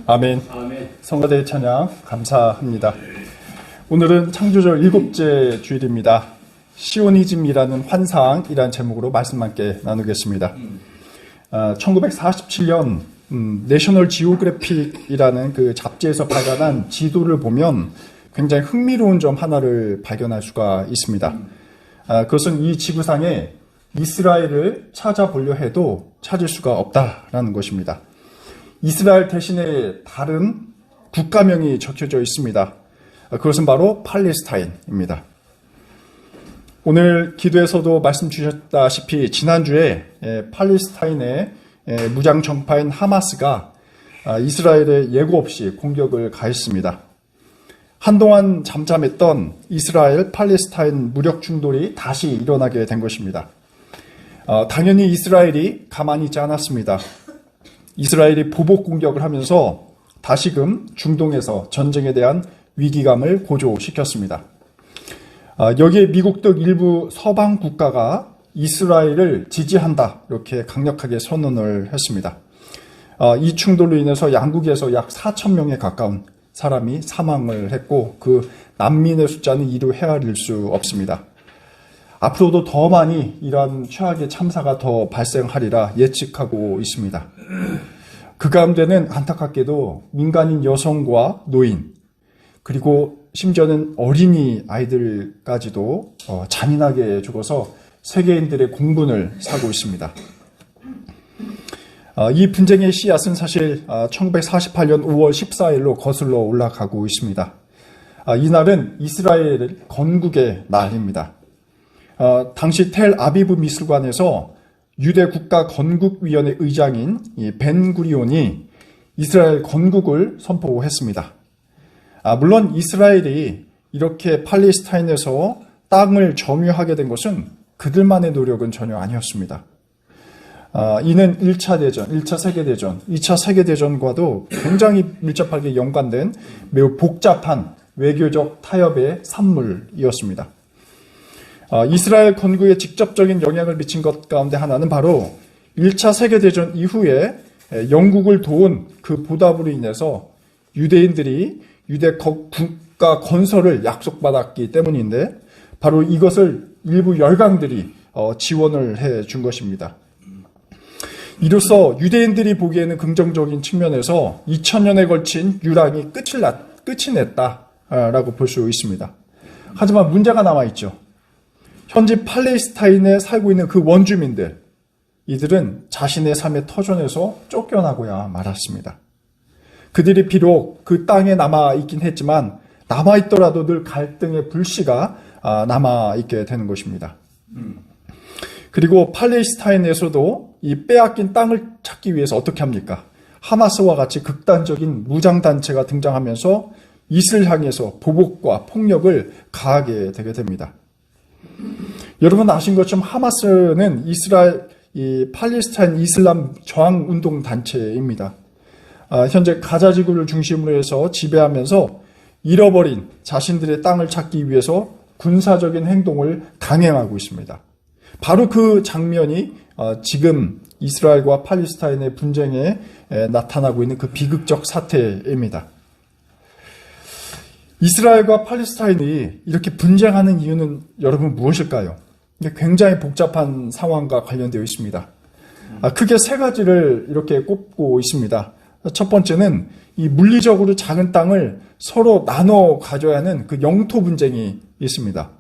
아멘. 성가대 찬양 감사합니다. 오늘은 창조절 7째 주일입니다. 시오니즘이라는 환상이라는 제목으로 말씀 함께 나누겠습니다. 1947년 내셔널 지오그래픽이라는 그 잡지에서 발간한 지도를 보면 굉장히 흥미로운 점 하나를 발견할 수가 있습니다. 그것은 이 지구상에 이스라엘을 찾아보려 해도 찾을 수가 없다라는 것입니다. 이스라엘 대신에 다른 국가명이 적혀져 있습니다. 그것은 바로 팔레스타인입니다. 오늘 기도에서도 말씀 주셨다시피 지난주에 팔레스타인의 무장 정파인 하마스가 이스라엘에 예고 없이 공격을 가했습니다. 한동안 잠잠했던 이스라엘 팔레스타인 무력 충돌이 다시 일어나게 된 것입니다. 당연히 이스라엘이 가만히 있지 않았습니다. 이스라엘이 보복 공격을 하면서 다시금 중동에서 전쟁에 대한 위기감을 고조시켰습니다. 여기에 미국 등 일부 서방 국가가 이스라엘을 지지한다 이렇게 강력하게 선언을 했습니다. 이 충돌로 인해서 양국에서 약 4,000명에 가까운 사람이 사망을 했고 그 난민의 숫자는 이루 헤아릴 수 없습니다. 앞으로도 더 많이 이러한 최악의 참사가 더 발생하리라 예측하고 있습니다. 그 가운데는 안타깝게도 민간인 여성과 노인 그리고 심지어는 어린이 아이들까지도 잔인하게 죽어서 세계인들의 공분을 사고 있습니다. 이 분쟁의 씨앗은 사실 1948년 5월 14일로 거슬러 올라가고 있습니다. 이날은 이스라엘 건국의 날입니다. 당시 텔 아비브 미술관에서 유대 국가 건국위원회 의장인 벤 구리온이 이스라엘 건국을 선포했습니다. 물론 이스라엘이 이렇게 팔레스타인에서 땅을 점유하게 된 것은 그들만의 노력은 전혀 아니었습니다. 이는 1차 대전, 1차 세계대전, 2차 세계대전과도 굉장히 밀접하게 연관된 매우 복잡한 외교적 타협의 산물이었습니다. 이스라엘 건국에 직접적인 영향을 미친 것 가운데 하나는 바로 1차 세계대전 이후에 영국을 도운 그 보답으로 인해서 유대인들이 유대 국가 건설을 약속받았기 때문인데 바로 이것을 일부 열강들이 지원을 해 준 것입니다. 이로써 유대인들이 보기에는 긍정적인 측면에서 2000년에 걸친 유랑이 끝이 냈다라고 볼 수 있습니다. 하지만 문제가 남아있죠. 현지 팔레스타인에 살고 있는 그 원주민들, 이들은 자신의 삶의 터전에서 쫓겨나고야 말았습니다. 그들이 비록 그 땅에 남아있긴 했지만 남아있더라도 늘 갈등의 불씨가 남아있게 되는 것입니다. 그리고 팔레스타인에서도 이 빼앗긴 땅을 찾기 위해서 어떻게 합니까? 하마스와 같이 극단적인 무장단체가 등장하면서 이슬 향해서 보복과 폭력을 가하게 되게 됩니다. 여러분 아신 것처럼 하마스는 이스라엘 팔레스타인 이슬람 저항 운동 단체입니다. 현재 가자 지구를 중심으로 해서 지배하면서 잃어버린 자신들의 땅을 찾기 위해서 군사적인 행동을 강행하고 있습니다. 바로 그 장면이 지금 이스라엘과 팔레스타인의 분쟁에 나타나고 있는 그 비극적 사태입니다. 이스라엘과 팔레스타인이 이렇게 분쟁하는 이유는 여러분 무엇일까요? 굉장히 복잡한 상황과 관련되어 있습니다. 크게 세 가지를 이렇게 꼽고 있습니다. 첫 번째는 이 물리적으로 작은 땅을 서로 나눠 가져야 하는 그 영토 분쟁이 있습니다.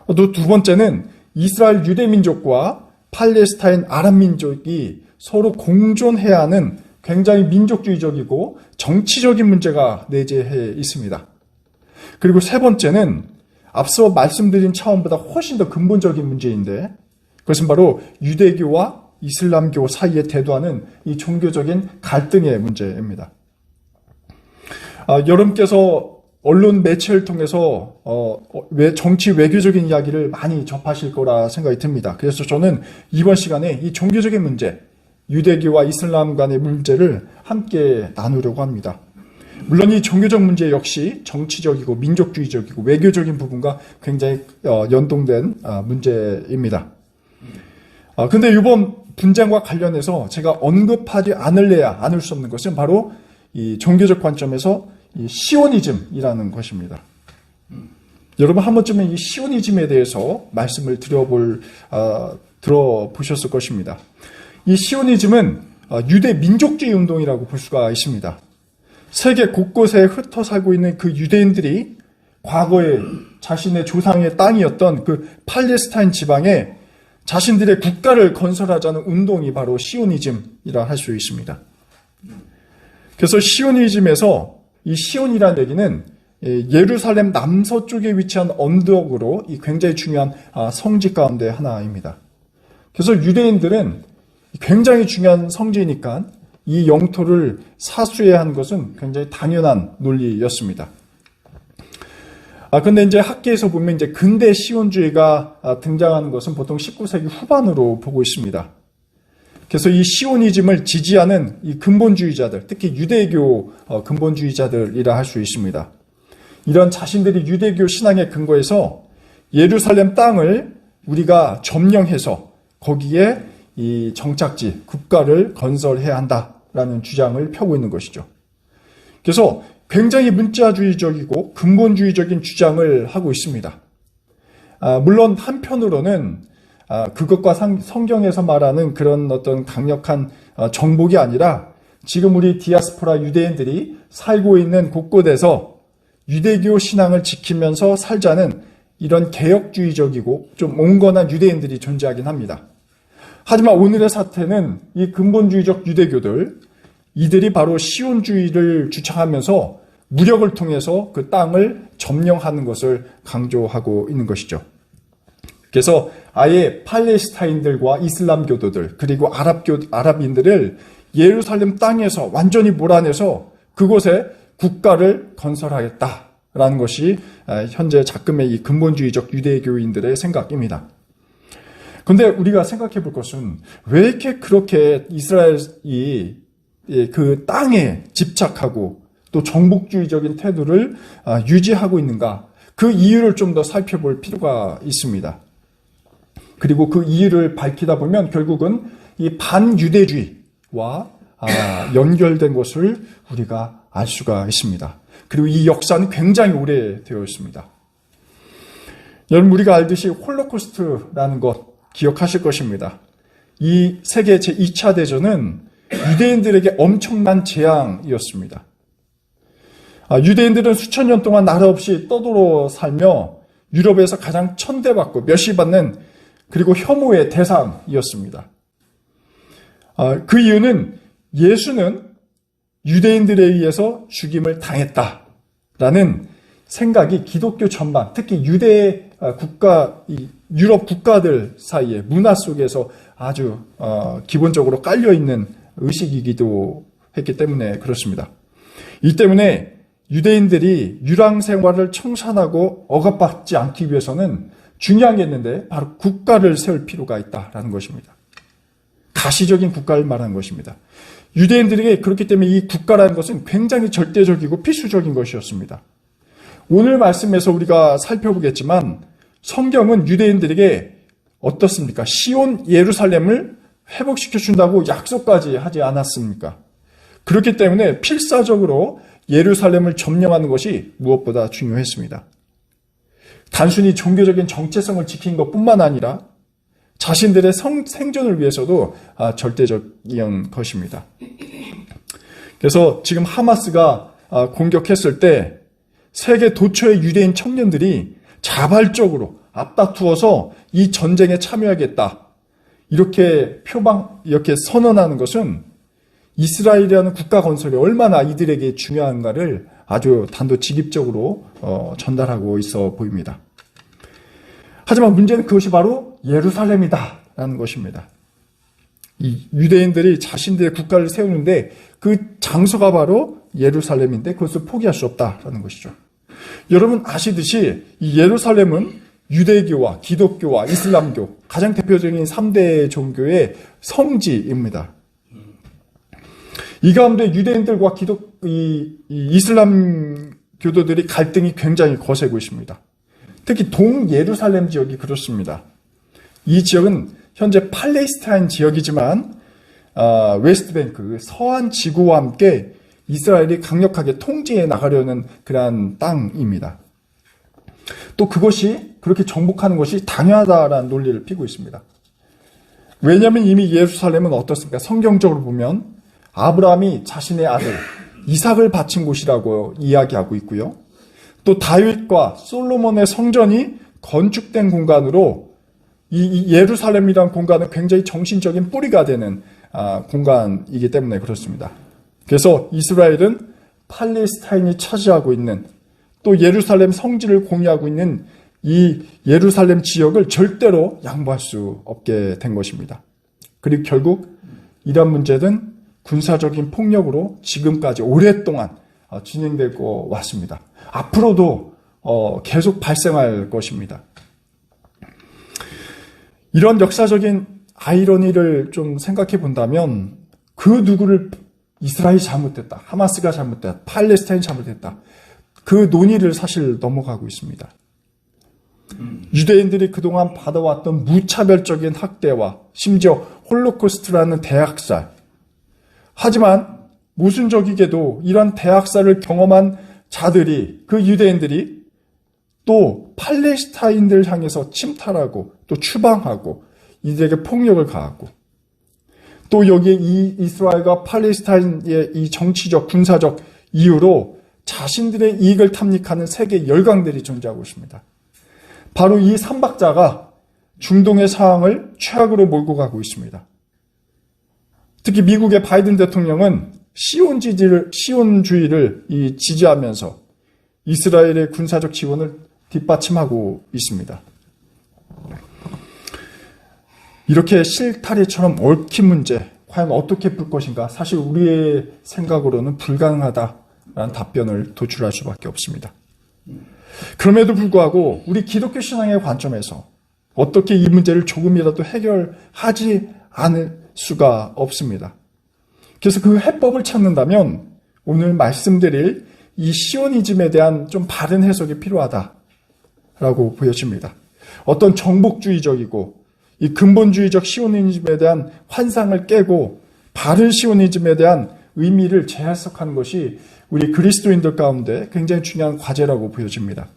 또 두 번째는 이스라엘 유대민족과 팔레스타인 아랍민족이 서로 공존해야 하는 굉장히 민족주의적이고 정치적인 문제가 내재해 있습니다. 그리고 세 번째는 앞서 말씀드린 차원보다 훨씬 더 근본적인 문제인데 그것은 바로 유대교와 이슬람교 사이에 대두하는 이 종교적인 갈등의 문제입니다. 여러분께서 언론 매체를 통해서 정치 외교적인 이야기를 많이 접하실 거라 생각이 듭니다. 그래서 저는 이번 시간에 이 종교적인 문제, 유대교와 이슬람 간의 문제를 함께 나누려고 합니다. 물론 이 종교적 문제 역시 정치적이고 민족주의적이고 외교적인 부분과 굉장히 연동된 문제입니다. 그런데 이번 분쟁과 관련해서 제가 언급하지 않을 수 없는 것은 바로 이 종교적 관점에서 이 시오니즘이라는 것입니다. 여러분 한 번쯤은 이 시오니즘에 대해서 말씀을 들어보셨을 것입니다. 이 시오니즘은 유대 민족주의 운동이라고 볼 수가 있습니다. 세계 곳곳에 흩어 살고 있는 그 유대인들이 과거에 자신의 조상의 땅이었던 그 팔레스타인 지방에 자신들의 국가를 건설하자는 운동이 바로 시오니즘이라 할 수 있습니다. 그래서 시오니즘에서 이 시온이라는 얘기는 예루살렘 남서쪽에 위치한 언덕으로 이 굉장히 중요한 성지 가운데 하나입니다. 그래서 유대인들은 굉장히 중요한 성지니까 이 영토를 사수해야 하는 것은 굉장히 당연한 논리였습니다. 근데 이제 학계에서 보면 이제 근대 시온주의가 등장하는 것은 보통 19세기 후반으로 보고 있습니다. 그래서 이 시오니즘을 지지하는 이 근본주의자들, 특히 유대교 근본주의자들이라 할 수 있습니다. 이런 자신들이 유대교 신앙의 근거에서 예루살렘 땅을 우리가 점령해서 거기에 이 정착지, 국가를 건설해야 한다라는 주장을 펴고 있는 것이죠. 그래서 굉장히 문자주의적이고 근본주의적인 주장을 하고 있습니다. 물론 한편으로는 그것과 성경에서 말하는 그런 어떤 강력한 정복이 아니라 지금 우리 디아스포라 유대인들이 살고 있는 곳곳에서 유대교 신앙을 지키면서 살자는 이런 개혁주의적이고 좀 온건한 유대인들이 존재하긴 합니다. 하지만 오늘의 사태는 이 근본주의적 유대교들, 이들이 바로 시온주의를 주창하면서 무력을 통해서 그 땅을 점령하는 것을 강조하고 있는 것이죠. 그래서 아예 팔레스타인들과 이슬람교도들 그리고 아랍인들을 예루살렘 땅에서 완전히 몰아내서 그곳에 국가를 건설하겠다라는 것이 현재 작금의 이 근본주의적 유대교인들의 생각입니다. 그런데 우리가 생각해 볼 것은 왜 이렇게 그렇게 이스라엘이 그 땅에 집착하고 또 정복주의적인 태도를 유지하고 있는가? 그 이유를 좀 더 살펴볼 필요가 있습니다. 그리고 그 이유를 밝히다 보면 결국은 이 반유대주의와 연결된 것을 우리가 알 수가 있습니다. 그리고 이 역사는 굉장히 오래되어 있습니다. 여러분 우리가 알듯이 홀로코스트라는 것 기억하실 것입니다. 이 세계 제2차 대전은 유대인들에게 엄청난 재앙이었습니다. 유대인들은 수천 년 동안 나라 없이 떠돌아 살며 유럽에서 가장 천대받고 멸시받는 그리고 혐오의 대상이었습니다. 그 이유는 예수는 유대인들에 의해서 죽임을 당했다라는 생각이 기독교 전반, 특히 유대 국가, 유럽 국가들 사이에 문화 속에서 아주 기본적으로 깔려있는 의식이기도 했기 때문에 그렇습니다. 이 때문에 유대인들이 유랑 생활을 청산하고 억압받지 않기 위해서는 중요한 게 있는데 바로 국가를 세울 필요가 있다라는 것입니다. 가시적인 국가를 말하는 것입니다. 유대인들에게 그렇기 때문에 이 국가라는 것은 굉장히 절대적이고 필수적인 것이었습니다. 오늘 말씀에서 우리가 살펴보겠지만 성경은 유대인들에게 어떻습니까? 시온 예루살렘을 회복시켜 준다고 약속까지 하지 않았습니까? 그렇기 때문에 필사적으로 예루살렘을 점령하는 것이 무엇보다 중요했습니다. 단순히 종교적인 정체성을 지킨 것뿐만 아니라 자신들의 생존을 위해서도 절대적인 것입니다. 그래서 지금 하마스가 공격했을 때 세계 도처의 유대인 청년들이 자발적으로 앞다투어서 이 전쟁에 참여하겠다. 이렇게 이렇게 선언하는 것은 이스라엘이라는 국가 건설이 얼마나 이들에게 중요한가를 아주 단도직입적으로 전달하고 있어 보입니다. 하지만 문제는 그것이 바로 예루살렘이다라는 것입니다. 이 유대인들이 자신들의 국가를 세우는데 그 장소가 바로 예루살렘인데 그것을 포기할 수 없다라는 것이죠. 여러분 아시듯이 이 예루살렘은 유대교와 기독교와 이슬람교 가장 대표적인 3대 종교의 성지입니다. 이 가운데 유대인들과 이슬람 교도들이 갈등이 굉장히 거세고 있습니다. 특히 동예루살렘 지역이 그렇습니다. 이 지역은 현재 팔레스타인 지역이지만 웨스트뱅크 서한 지구와 함께 이스라엘이 강력하게 통치해 나가려는 그러한 땅입니다. 또 그것이 그렇게 정복하는 것이 당연하다라는 논리를 피고 있습니다. 왜냐하면 이미 예루살렘은 어떻습니까? 성경적으로 보면 아브라함이 자신의 아들 이삭을 바친 곳이라고 이야기하고 있고요. 또 다윗과 솔로몬의 성전이 건축된 공간으로 이 예루살렘이라는 공간은 굉장히 정신적인 뿌리가 되는 공간이기 때문에 그렇습니다. 그래서 이스라엘은 팔레스타인이 차지하고 있는 또 예루살렘 성지를 공유하고 있는 이 예루살렘 지역을 절대로 양보할 수 없게 된 것입니다. 그리고 결국 이런 문제는 군사적인 폭력으로 지금까지 오랫동안 진행되고 왔습니다. 앞으로도 계속 발생할 것입니다. 이런 역사적인 아이러니를 좀 생각해 본다면 그 누구를 이스라엘이 잘못됐다, 하마스가 잘못됐다, 팔레스타인이 잘못됐다, 그 논의를 사실 넘어가고 있습니다. 유대인들이 그동안 받아왔던 무차별적인 학대와 심지어 홀로코스트라는 대학살, 하지만 모순적이게도 이런 대학살을 경험한 자들이, 그 유대인들이 또 팔레스타인들 향해서 침탈하고 또 추방하고 이들에게 폭력을 가하고 또 여기에 이 이스라엘과 팔레스타인의 이 정치적 군사적 이유로 자신들의 이익을 탐닉하는 세계 열강들이 존재하고 있습니다. 바로 이 삼박자가 중동의 상황을 최악으로 몰고 가고 있습니다. 특히 미국의 바이든 대통령은 시온주의를 지지하면서 이스라엘의 군사적 지원을 뒷받침하고 있습니다. 이렇게 실타래처럼 얽힌 문제, 과연 어떻게 풀 것인가? 사실 우리의 생각으로는 불가능하다라는 답변을 도출할 수밖에 없습니다. 그럼에도 불구하고 우리 기독교 신앙의 관점에서 어떻게 이 문제를 조금이라도 해결하지 않을 수가 없습니다. 그래서 그 해법을 찾는다면 오늘 말씀드릴 이 시오니즘에 대한 좀 바른 해석이 필요하다라고 보여집니다. 어떤 정복주의적이고 이 근본주의적 시오니즘에 대한 환상을 깨고 바른 시오니즘에 대한 의미를 재해석하는 것이 우리 그리스도인들 가운데 굉장히 중요한 과제라고 보여집니다.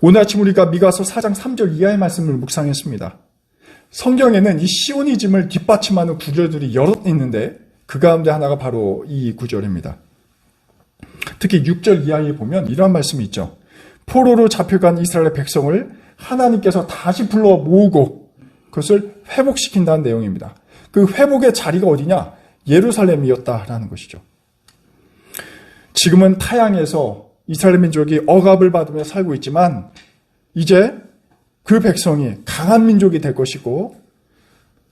오늘 아침 우리가 미가서 4장 3절 이하의 말씀을 묵상했습니다. 성경에는 이 시오니즘을 뒷받침하는 구절들이 여러 있는데 그 가운데 하나가 바로 이 구절입니다. 특히 6절 이하에 보면 이런 말씀이 있죠. 포로로 잡혀간 이스라엘의 백성을 하나님께서 다시 불러 모으고 그것을 회복시킨다는 내용입니다. 그 회복의 자리가 어디냐? 예루살렘이었다라는 것이죠. 지금은 타향에서 이스라엘 민족이 억압을 받으며 살고 있지만 이제 그 백성이 강한 민족이 될 것이고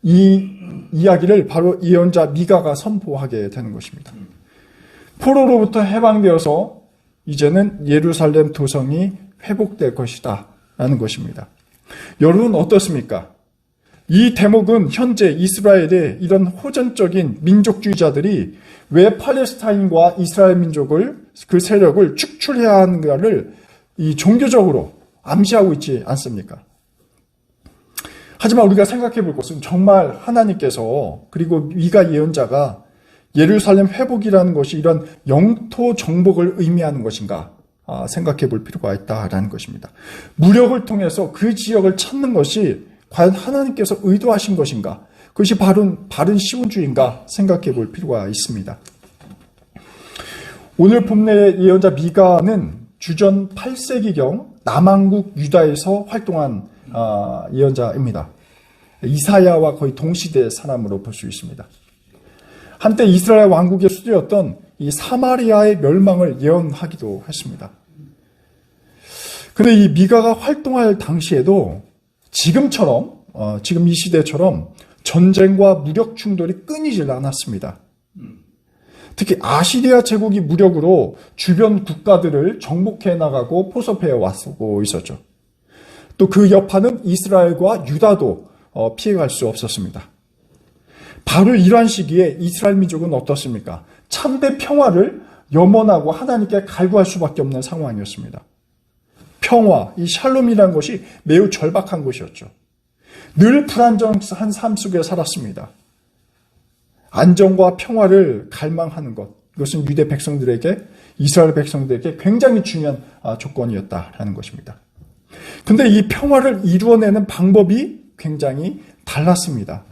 이 이야기를 바로 예언자 미가가 선포하게 되는 것입니다. 포로로부터 해방되어서 이제는 예루살렘 도성이 회복될 것이다 라는 것입니다. 여러분 어떻습니까? 이 대목은 현재 이스라엘의 이런 호전적인 민족주의자들이 왜 팔레스타인과 이스라엘 민족을 그 세력을 축출해야 하는가를 이 종교적으로 암시하고 있지 않습니까? 하지만 우리가 생각해 볼 것은 정말 하나님께서 그리고 미가 예언자가 예루살렘 회복이라는 것이 이런 영토 정복을 의미하는 것인가 생각해 볼 필요가 있다라는 것입니다. 무력을 통해서 그 지역을 찾는 것이 과연 하나님께서 의도하신 것인가? 그것이 바른 시온주의인가 생각해 볼 필요가 있습니다. 오늘 본문의 예언자 미가는 주전 8세기경 남왕국 유다에서 활동한 예언자입니다. 이사야와 거의 동시대의 사람으로 볼 수 있습니다. 한때 이스라엘 왕국의 수도였던 이 사마리아의 멸망을 예언하기도 했습니다. 그런데 이 미가가 활동할 당시에도 지금처럼 지금 이 시대처럼 전쟁과 무력 충돌이 끊이질 않았습니다. 특히 아시리아 제국이 무력으로 주변 국가들을 정복해 나가고 포섭해 왔고 있었죠. 또 그 여파는 이스라엘과 유다도 피해갈 수 없었습니다. 바로 이러한 시기에 이스라엘 민족은 어떻습니까? 참된 평화를 염원하고 하나님께 갈구할 수밖에 없는 상황이었습니다. 평화, 이 샬롬이라는 것이 매우 절박한 것이었죠. 늘 불안정한 삶 속에 살았습니다. 안정과 평화를 갈망하는 것, 이것은 유대 백성들에게, 이스라엘 백성들에게 굉장히 중요한 조건이었다라는 것입니다. 근데 이 평화를 이루어내는 방법이 굉장히 달랐습니다.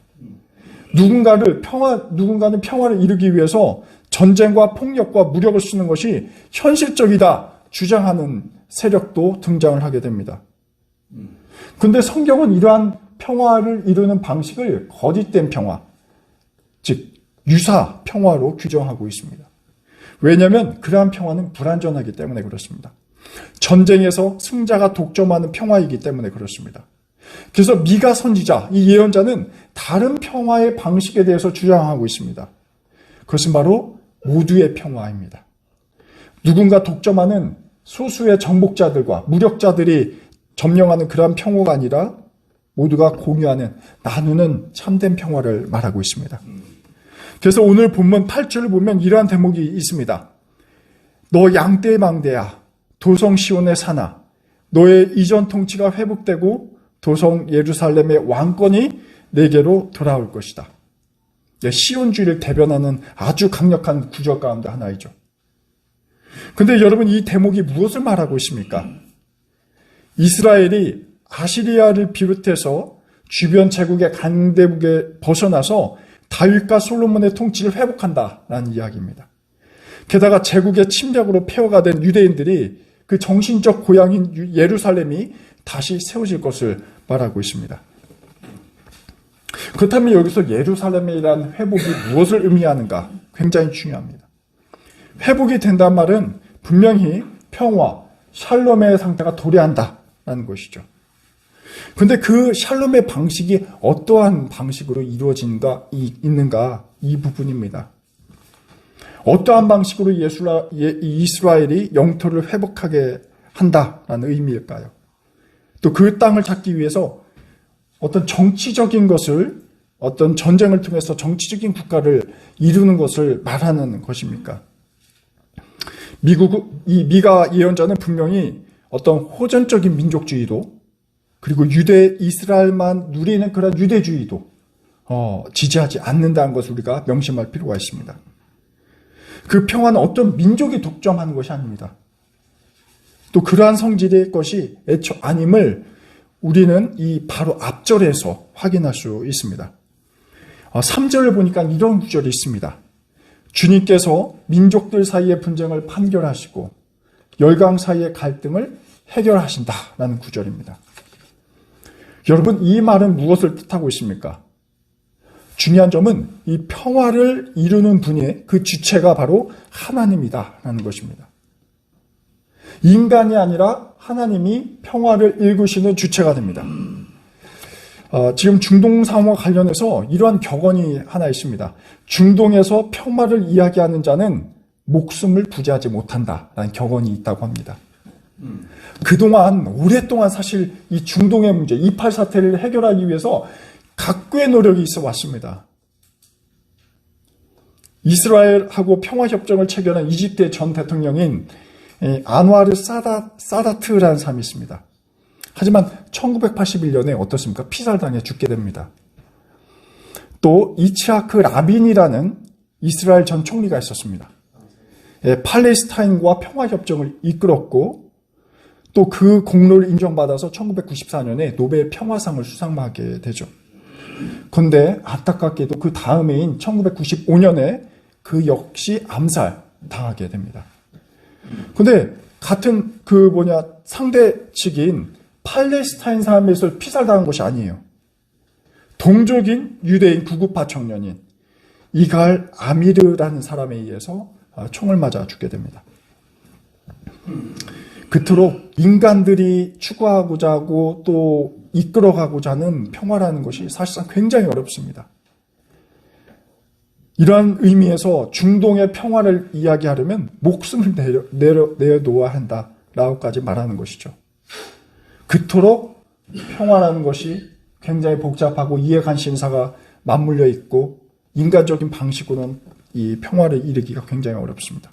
누군가는 평화를 이루기 위해서 전쟁과 폭력과 무력을 쓰는 것이 현실적이다 주장하는 세력도 등장을 하게 됩니다. 근데 성경은 이러한 평화를 이루는 방식을 거짓된 평화, 즉 유사 평화로 규정하고 있습니다. 왜냐하면 그러한 평화는 불완전하기 때문에 그렇습니다. 전쟁에서 승자가 독점하는 평화이기 때문에 그렇습니다. 그래서 미가 선지자, 이 예언자는 다른 평화의 방식에 대해서 주장하고 있습니다. 그것은 바로 모두의 평화입니다. 누군가 독점하는 소수의 정복자들과 무력자들이 점령하는 그러한 평화가 아니라 모두가 공유하는, 나누는 참된 평화를 말하고 있습니다. 그래서 오늘 본문 8절을 보면 이러한 대목이 있습니다. 너 양떼망대야, 도성 시온의 산아, 너의 이전 통치가 회복되고 도성 예루살렘의 왕권이 내게로 돌아올 것이다. 시온주의를 대변하는 아주 강력한 구절 가운데 하나이죠. 근데 여러분, 이 대목이 무엇을 말하고 있습니까? 이스라엘이 아시리아를 비롯해서 주변 제국의 강대국에 벗어나서 다윗과 솔로몬의 통치를 회복한다라는 이야기입니다. 게다가 제국의 침략으로 폐허가 된 유대인들이 그 정신적 고향인 예루살렘이 다시 세워질 것을 말하고 있습니다. 그렇다면 여기서 예루살렘이라는 회복이 무엇을 의미하는가? 굉장히 중요합니다. 회복이 된다는 말은 분명히 평화, 샬롬의 상태가 도래한다라는 것이죠. 그런데 그 샬롬의 방식이 어떠한 방식으로 있는가? 이 부분입니다. 어떠한 방식으로 이스라엘이 영토를 회복하게 한다라는 의미일까요? 또 그 땅을 찾기 위해서 어떤 정치적인 것을, 어떤 전쟁을 통해서 정치적인 국가를 이루는 것을 말하는 것입니까? 미가 예언자는 분명히 어떤 호전적인 민족주의도, 그리고 이스라엘만 누리는 그런 유대주의도 지지하지 않는다는 것을 우리가 명심할 필요가 있습니다. 그 평화는 어떤 민족이 독점하는 것이 아닙니다. 또 그러한 성질의 것이 애초 아님을 우리는 이 바로 앞절에서 확인할 수 있습니다. 3절을 보니까 이런 구절이 있습니다. 주님께서 민족들 사이의 분쟁을 판결하시고 열강 사이의 갈등을 해결하신다라는 구절입니다. 여러분, 이 말은 무엇을 뜻하고 있습니까? 중요한 점은 이 평화를 이루는 분의 그 주체가 바로 하나님이다라는 것입니다. 인간이 아니라 하나님이 평화를 일구시는 주체가 됩니다. 지금 중동 상황과 관련해서 이러한 격언이 하나 있습니다. 중동에서 평화를 이야기하는 자는 목숨을 부지하지 못한다라는 격언이 있다고 합니다. 그동안 오랫동안 사실 이 중동의 문제, 이팔 사태를 해결하기 위해서 각고의 노력이 있어 왔습니다. 이스라엘하고 평화협정을 체결한 이집트의 전 대통령인 안와르 사다트라는 사람이 있습니다. 하지만 1981년에 어떻습니까? 피살당해 죽게 됩니다. 또 이츠하크 라빈이라는 이스라엘 전 총리가 있었습니다. 팔레스타인과 평화협정을 이끌었고 또 그 공로를 인정받아서 1994년에 노벨 평화상을 수상하게 되죠. 그런데 안타깝게도 그 다음 해인 1995년에 그 역시 암살 당하게 됩니다. 근데 같은 상대 측인 팔레스타인 사람에서 피살당한 것이 아니에요. 동족인 유대인 구구파 청년인 이갈 아미르라는 사람에 의해서 총을 맞아 죽게 됩니다. 그토록 인간들이 추구하고자 하고 또 이끌어가고자 하는 평화라는 것이 사실상 굉장히 어렵습니다. 이러한 의미에서 중동의 평화를 이야기하려면 목숨을 내어놓아야 한다라고까지 말하는 것이죠. 그토록 평화라는 것이 굉장히 복잡하고 이해관심사가 맞물려 있고 인간적인 방식으로는 이 평화를 이루기가 굉장히 어렵습니다.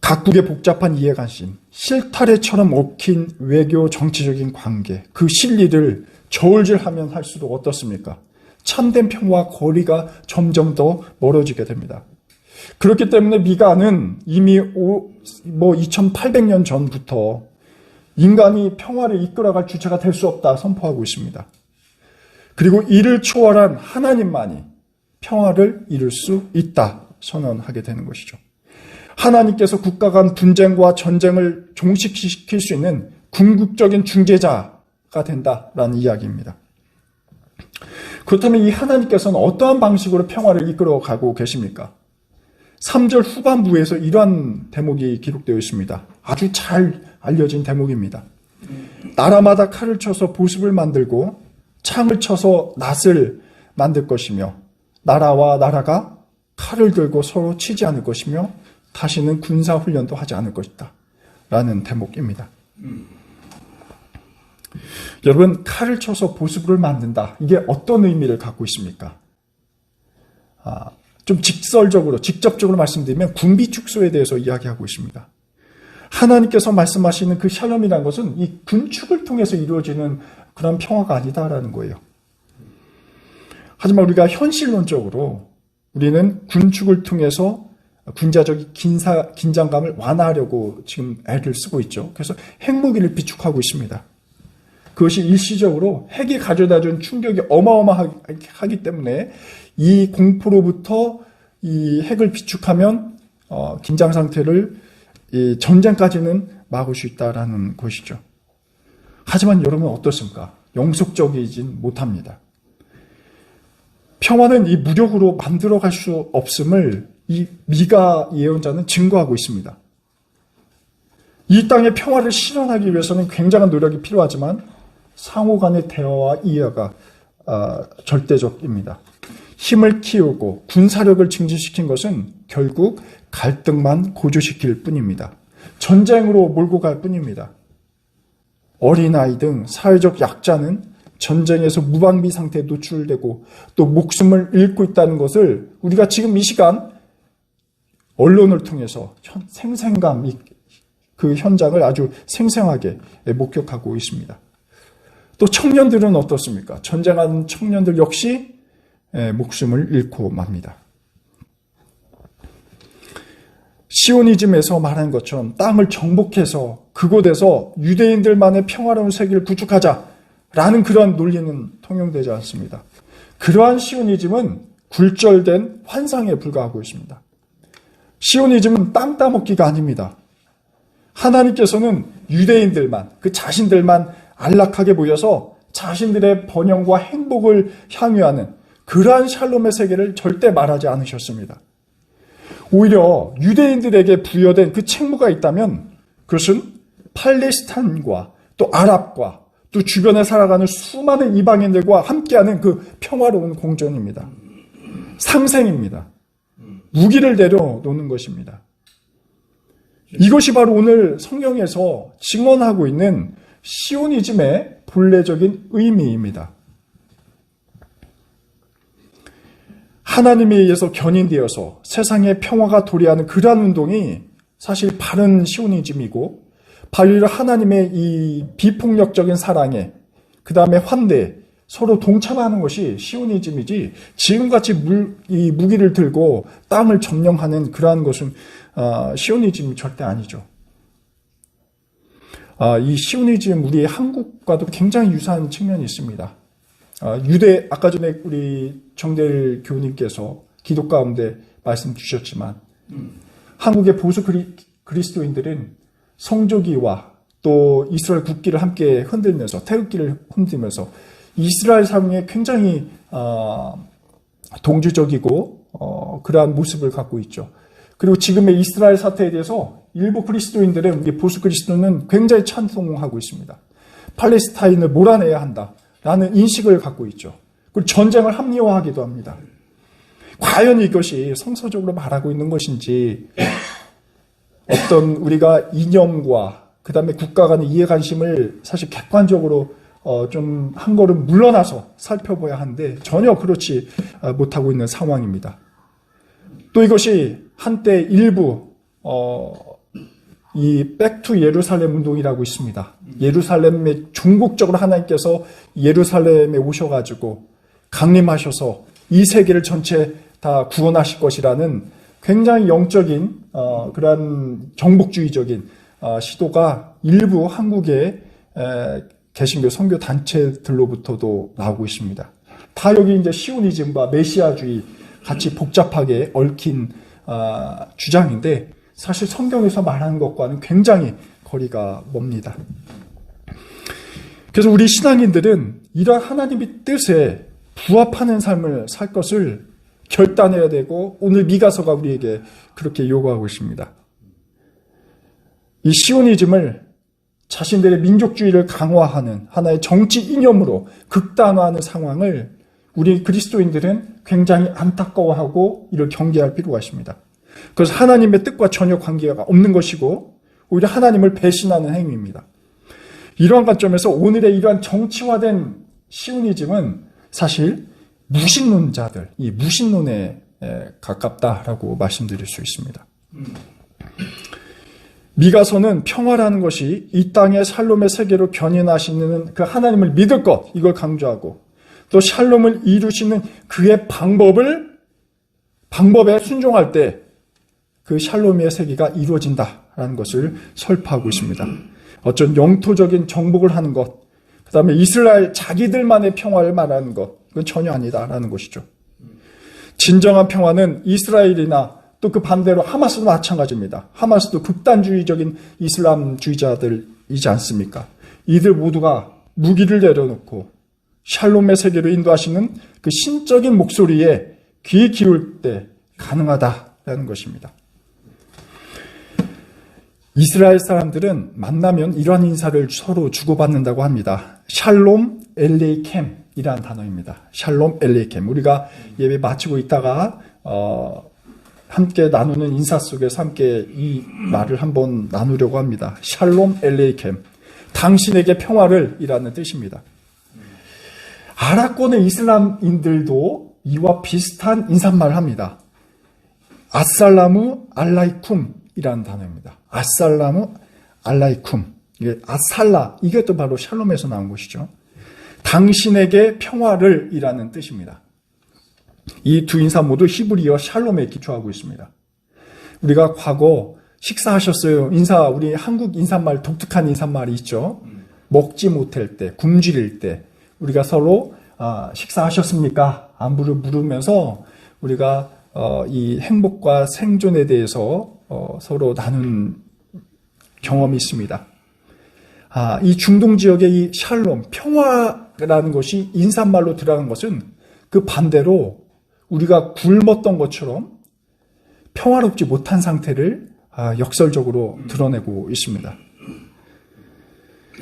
각국의 복잡한 이해관심, 실타래처럼 얽힌 외교 정치적인 관계, 그 실리를 저울질하면 할수록 어떻습니까? 참된 평화와 거리가 점점 더 멀어지게 됩니다. 그렇기 때문에 미가는 이미 2800년 전부터 인간이 평화를 이끌어갈 주체가 될 수 없다 선포하고 있습니다. 그리고 이를 초월한 하나님만이 평화를 이룰 수 있다 선언하게 되는 것이죠. 하나님께서 국가 간 분쟁과 전쟁을 종식시킬 수 있는 궁극적인 중재자가 된다라는 이야기입니다. 그렇다면 이 하나님께서는 어떠한 방식으로 평화를 이끌어가고 계십니까? 3절 후반부에서 이러한 대목이 기록되어 있습니다. 아주 잘 알려진 대목입니다. 나라마다 칼을 쳐서 보습을 만들고 창을 쳐서 낫을 만들 것이며 나라와 나라가 칼을 들고 서로 치지 않을 것이며 다시는 군사훈련도 하지 않을 것이다 라는 대목입니다. 여러분, 칼을 쳐서 보습을 만든다. 이게 어떤 의미를 갖고 있습니까? 좀 직접적으로 말씀드리면 군비 축소에 대해서 이야기하고 있습니다. 하나님께서 말씀하시는 그 샬롬이라는 것은 이 군축을 통해서 이루어지는 그런 평화가 아니다라는 거예요. 하지만 우리가 현실론적으로 우리는 군축을 통해서 군사적인 긴장감을 완화하려고 지금 애를 쓰고 있죠. 그래서 핵무기를 비축하고 있습니다. 그것이 일시적으로 핵이 가져다준 충격이 어마어마하기 때문에 이 공포로부터 이 핵을 비축하면 긴장 상태를 이 전쟁까지는 막을 수 있다라는 것이죠. 하지만 여러분 어떻습니까? 영속적이진 못합니다. 평화는 이 무력으로 만들어갈 수 없음을 이 미가 예언자는 증거하고 있습니다. 이 땅의 평화를 실현하기 위해서는 굉장한 노력이 필요하지만 상호 간의 대화와 이해가 절대적입니다. 힘을 키우고 군사력을 증진시킨 것은 결국 갈등만 고조시킬 뿐입니다. 전쟁으로 몰고 갈 뿐입니다. 어린아이 등 사회적 약자는 전쟁에서 무방비 상태에 노출되고 또 목숨을 잃고 있다는 것을 우리가 지금 이 시간 언론을 통해서 생생감, 그 현장을 아주 생생하게 목격하고 있습니다. 또 청년들은 어떻습니까? 전쟁하는 청년들 역시 목숨을 잃고 맙니다. 시오니즘에서 말하는 것처럼 땅을 정복해서 그곳에서 유대인들만의 평화로운 세계를 구축하자라는 그러한 논리는 통용되지 않습니다. 그러한 시오니즘은 굴절된 환상에 불과하고 있습니다. 시오니즘은 땅 따먹기가 아닙니다. 하나님께서는 유대인들만, 그 자신들만 안락하게 보여서 자신들의 번영과 행복을 향유하는 그러한 샬롬의 세계를 절대 말하지 않으셨습니다. 오히려 유대인들에게 부여된 그 책무가 있다면 그것은 팔레스타인과 또 아랍과 또 주변에 살아가는 수많은 이방인들과 함께하는 그 평화로운 공존입니다. 상생입니다. 무기를 내려놓는 것입니다. 이것이 바로 오늘 성경에서 증언하고 있는 시오니즘의 본래적인 의미입니다. 하나님에 의해서 견인되어서 세상에 평화가 도래하는 그러한 운동이 사실 바른 시오니즘이고 바로 하나님의 이 비폭력적인 사랑에 그 다음에 환대에 서로 동참하는 것이 시오니즘이지 지금같이 이 무기를 들고 땅을 점령하는 그러한 것은 시오니즘이 절대 아니죠. 이 시오니즘 우리 한국과도 굉장히 유사한 측면이 있습니다. 아까 전에 우리 정대일 교우님께서 기도 가운데 말씀 주셨지만 한국의 보수 그리스도인들은 성조기와 또 이스라엘 국기를 함께 흔들면서 태극기를 흔들면서 이스라엘 사회에 굉장히 동주적이고 그러한 모습을 갖고 있죠. 그리고 지금의 이스라엘 사태에 대해서 일부 그리스도인들은 우리 보수 그리스도는 굉장히 찬송하고 있습니다. 팔레스타인을 몰아내야 한다라는 인식을 갖고 있죠. 그리고 전쟁을 합리화하기도 합니다. 과연 이것이 성서적으로 말하고 있는 것인지 어떤 우리가 이념과 그 다음에 국가 간의 이해관심을 사실 객관적으로 좀 한 걸음 물러나서 살펴봐야 하는데 전혀 그렇지 못하고 있는 상황입니다. 또 이것이 한때 일부 이 백투 예루살렘 운동이라고 있습니다. 예루살렘에 종국적으로 하나님께서 예루살렘에 오셔가지고 강림하셔서 이 세계를 전체 다 구원하실 것이라는 굉장히 영적인 그러한 정복주의적인 시도가 일부 한국의 개신교 선교 단체들로부터도 나오고 있습니다. 다 여기 이제 시오니즘과 메시아주의 같이 복잡하게 얽힌 주장인데 사실 성경에서 말하는 것과는 굉장히 거리가 멉니다. 그래서 우리 신앙인들은 이러한 하나님의 뜻에 부합하는 삶을 살 것을 결단해야 되고 오늘 미가서가 우리에게 그렇게 요구하고 있습니다. 이 시오니즘을 자신들의 민족주의를 강화하는 하나의 정치 이념으로 극단화하는 상황을 우리 그리스도인들은 굉장히 안타까워하고 이를 경계할 필요가 있습니다. 그래서 하나님의 뜻과 전혀 관계가 없는 것이고 오히려 하나님을 배신하는 행위입니다. 이러한 관점에서 오늘의 이러한 정치화된 시오니즘은 사실 무신론자들, 이 무신론에 가깝다라고 말씀드릴 수 있습니다. 미가서는 평화라는 것이 이 땅의 샬롬의 세계로 견인하시는 그 하나님을 믿을 것, 이걸 강조하고 또 샬롬을 이루시는 그의 방법에 순종할 때 그 샬롬의 세계가 이루어진다라는 것을 설파하고 있습니다. 어쩐 영토적인 정복을 하는 것, 그 다음에 이스라엘 자기들만의 평화를 말하는 것, 이건 전혀 아니다라는 것이죠. 진정한 평화는 이스라엘이나 또 그 반대로 하마스도 마찬가지입니다. 하마스도 극단주의적인 이슬람주의자들이지 않습니까? 이들 모두가 무기를 내려놓고 샬롬의 세계로 인도하시는 그 신적인 목소리에 귀 기울 때 가능하다라는 것입니다. 이스라엘 사람들은 만나면 이러한 인사를 서로 주고받는다고 합니다. 샬롬 엘레이켐이라는 단어입니다. 샬롬 엘레이켐. 우리가 예배 마치고 있다가 함께 나누는 인사 속에서 함께 이 말을 한번 나누려고 합니다. 샬롬 엘레이켐. 당신에게 평화를 이라는 뜻입니다. 아랍권의 이슬람인들도 이와 비슷한 인사말을 합니다. 아살라무 알라이쿰 이라는 단어입니다. 아살라무 알라이쿰. 이게 아살라, 이것도 바로 샬롬에서 나온 것이죠. 당신에게 평화를 이라는 뜻입니다. 이 두 인사 모두 히브리어 샬롬에 기초하고 있습니다. 우리가 과거 식사하셨어요. 우리 한국 인사말, 독특한 인사말이 있죠. 먹지 못할 때, 굶주릴 때, 우리가 서로 식사하셨습니까? 안부를 물으면서 우리가 이 행복과 생존에 대해서 서로 나눈 경험이 있습니다. 이 중동 지역의 이 샬롬, 평화라는 것이 인사말로 들어가는 것은 그 반대로 우리가 굶었던 것처럼 평화롭지 못한 상태를 역설적으로 드러내고 있습니다.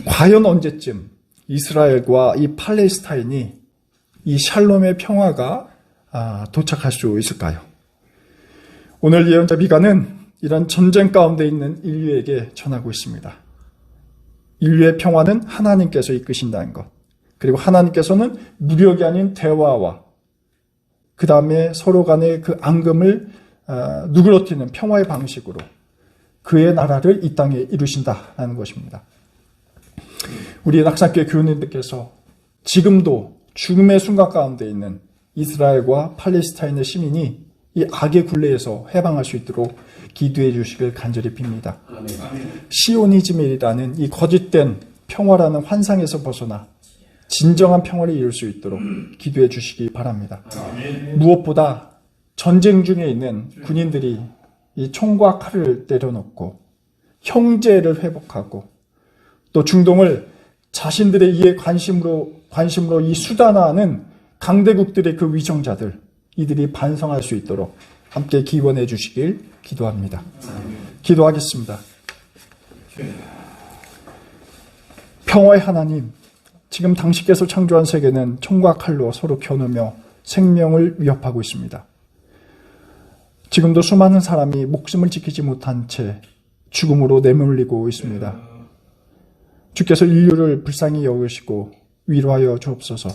과연 언제쯤 이스라엘과 이 팔레스타인이 이 샬롬의 평화가 도착할 수 있을까요? 오늘 예언자 미가는 이런 전쟁 가운데 있는 인류에게 전하고 있습니다. 인류의 평화는 하나님께서 이끄신다는 것. 그리고 하나님께서는 무력이 아닌 대화와 그 다음에 서로 간의 그 앙금을 누그러뜨리는 평화의 방식으로 그의 나라를 이 땅에 이루신다라는 것입니다. 우리 낙산교회 교우님들께서 지금도 죽음의 순간 가운데 있는 이스라엘과 팔레스타인의 시민이 이 악의 굴레에서 해방할 수 있도록 기도해 주시길 간절히 빕니다. 시오니즘이라는 이 거짓된 평화라는 환상에서 벗어나 진정한 평화를 이룰 수 있도록 기도해 주시기 바랍니다. 무엇보다 전쟁 중에 있는 군인들이 이 총과 칼을 내려놓고 형제를 회복하고 또 중동을 자신들의 이해 관심으로 이 수단화하는 강대국들의 그 위정자들, 이들이 반성할 수 있도록 함께 기원해 주시길 기도합니다. 기도하겠습니다. 평화의 하나님, 지금 당신께서 창조한 세계는 총과 칼로 서로 겨누며 생명을 위협하고 있습니다. 지금도 수많은 사람이 목숨을 지키지 못한 채 죽음으로 내몰리고 있습니다. 주께서 인류를 불쌍히 여기시고 위로하여 주옵소서.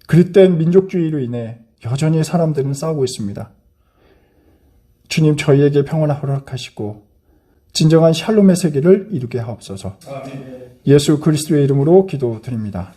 그릇된 민족주의로 인해 여전히 사람들은 싸우고 있습니다. 주님, 저희에게 평안을 허락하시고 진정한 샬롬의 세계를 이루게 하옵소서. 예수 그리스도의 이름으로 기도드립니다.